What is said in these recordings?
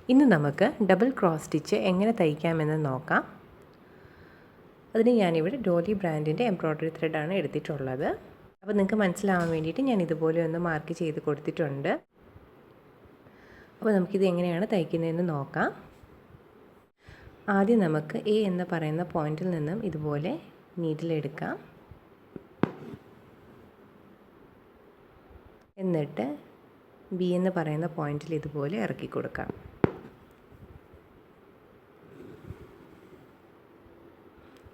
ഇന്ന് നമുക്ക് double cross stitch എങ്ങനെ തയ്ക്കാമെന്ന് നോക്കാം. അതിന് ഞാനിവിടെ ഡോലി ബ്രാൻഡിൻ്റെ എംബ്രോയ്ഡറി ത്രെഡാണ് എടുത്തിട്ടുള്ളത്. അപ്പോൾ നിങ്ങൾക്ക് മനസ്സിലാവാൻ വേണ്ടിയിട്ട് ഞാൻ ഇതുപോലെ ഒന്ന് മാർക്ക് ചെയ്ത് കൊടുത്തിട്ടുണ്ട്. അപ്പോൾ നമുക്കിത് എങ്ങനെയാണ് തയ്ക്കുന്നതെന്ന് നോക്കാം. ആദ്യം നമുക്ക് എ എന്ന് പറയുന്ന പോയിന്റിൽ നിന്നും ഇതുപോലെ നീഡിലെടുക്കാം. എന്നിട്ട് ബി എന്ന് പറയുന്ന പോയിന്റിൽ ഇതുപോലെ ഇറക്കി കൊടുക്കാം.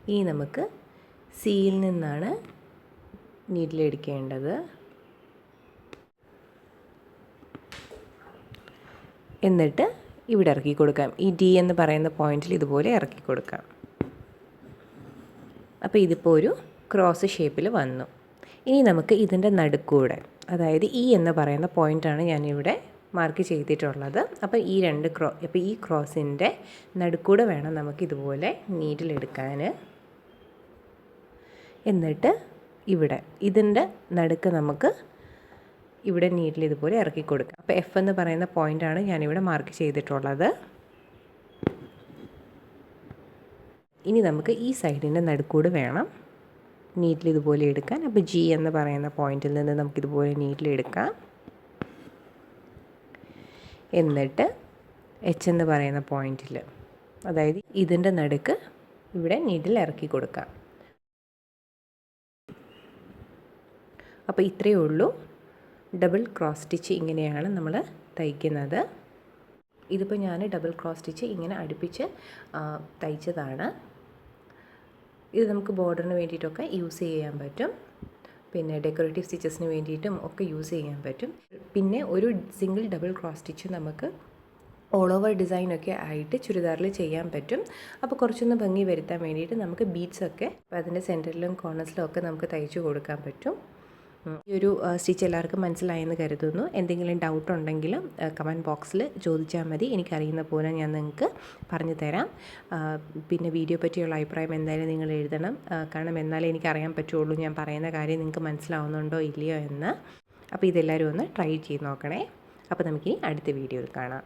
ഇനി നമുക്ക് സിയിൽ നിന്നാണ് നീഡിലെടുക്കേണ്ടത്. എന്നിട്ട് ഇവിടെ ഇറക്കി കൊടുക്കാം. ഈ ഡി എന്ന് പറയുന്ന പോയിന്റിൽ ഇതുപോലെ ഇറക്കി കൊടുക്കാം. അപ്പോൾ ഇതിപ്പോൾ ഒരു ക്രോസ് ഷേപ്പിൽ വന്നു. ഇനി നമുക്ക് ഇതിൻ്റെ നടുക്കൂടെ, അതായത് ഇ എന്ന് പറയുന്ന പോയിൻ്റാണ് ഞാനിവിടെ മാർക്ക് ചെയ്തിട്ടുള്ളത്. അപ്പോൾ ഈ ക്രോസിൻ്റെ നടുക്കൂടെ വേണം നമുക്ക് ഇതുപോലെ നീഡിലെടുക്കാൻ. എന്നിട്ട് ഇവിടെ ഇതിൻ്റെ നടുക്ക് നമുക്ക് ഇവിടെ നീഡിൽ ഇതുപോലെ ഇറക്കി കൊടുക്കാം. അപ്പോൾ എഫ് എന്ന് പറയുന്ന പോയിൻ്റാണ് ഞാനിവിടെ മാർക്ക് ചെയ്തിട്ടുള്ളത്. ഇനി നമുക്ക് ഈ സൈഡിൻ്റെ നടുക്കൂടെ വേണം നീഡിൽ ഇതുപോലെ എടുക്കാൻ. അപ്പോൾ ജി എന്ന് പറയുന്ന പോയിന്റിൽ നിന്ന് നമുക്കിതുപോലെ നീഡിൽ എടുക്കാം. എന്നിട്ട് എച്ച് എന്ന് പറയുന്ന പോയിന്റിൽ, അതായത് ഇതിൻ്റെ നടുക്ക് ഇവിടെ നീഡിൽ ഇറക്കി കൊടുക്കാം. അപ്പോൾ ഇത്രയേ ഉള്ളൂ. ഡബിൾ ക്രോസ് സ്റ്റിച്ച് ഇങ്ങനെയാണ് നമ്മൾ തയ്ക്കുന്നത്. ഇതിപ്പോൾ ഞാൻ ഡബിൾ ക്രോസ് സ്റ്റിച്ച് ഇങ്ങനെ അടുപ്പിച്ച് തയ്ച്ചതാണ്. ഇത് നമുക്ക് ബോർഡറിന് വേണ്ടിയിട്ടൊക്കെ യൂസ് ചെയ്യാൻ പറ്റും. പിന്നെ ഡെക്കറേറ്റീവ് സ്റ്റിച്ചസിന് വേണ്ടിയിട്ടും ഒക്കെ യൂസ് ചെയ്യാൻ പറ്റും. പിന്നെ ഒരു സിംഗിൾ ഡബിൾ ക്രോസ് സ്റ്റിച്ച് നമുക്ക് ഓൾ ഓവർ ഡിസൈനൊക്കെ ആയിട്ട് ചുരിദാറിൽ ചെയ്യാൻ പറ്റും. അപ്പോൾ കുറച്ചൊന്ന് ഭംഗി വരുത്താൻ വേണ്ടിയിട്ട് നമുക്ക് ബീഡ്സൊക്കെ അപ്പോൾ അതിൻ്റെ സെൻറ്ററിലും കോർണേഴ്സിലും ഒക്കെ നമുക്ക് തയ്ച്ചു കൊടുക്കാൻ പറ്റും. ഈ ഒരു സ്റ്റിച്ച് എല്ലാവർക്കും മനസ്സിലായെന്ന് കരുതുന്നു. എന്തെങ്കിലും ഡൗട്ട് ഉണ്ടെങ്കിൽ കമൻറ്റ് ബോക്സിൽ ചോദിച്ചാൽ മതി. എനിക്കറിയുന്ന പോലെ ഞാൻ നിങ്ങൾക്ക് പറഞ്ഞു തരാം. പിന്നെ വീഡിയോ പറ്റിയുള്ള അഭിപ്രായം എന്തായാലും നിങ്ങൾ എഴുതണം. കാരണം എന്നാലേ എനിക്കറിയാൻ പറ്റുള്ളൂ ഞാൻ പറയുന്ന കാര്യം നിങ്ങൾക്ക് മനസ്സിലാവുന്നുണ്ടോ ഇല്ലയോ എന്ന്. അപ്പോൾ ഇതെല്ലാവരും ഒന്ന് ട്രൈ ചെയ്ത് നോക്കണേ. അപ്പോൾ നമുക്കിനി അടുത്ത വീഡിയോയിൽ കാണാം.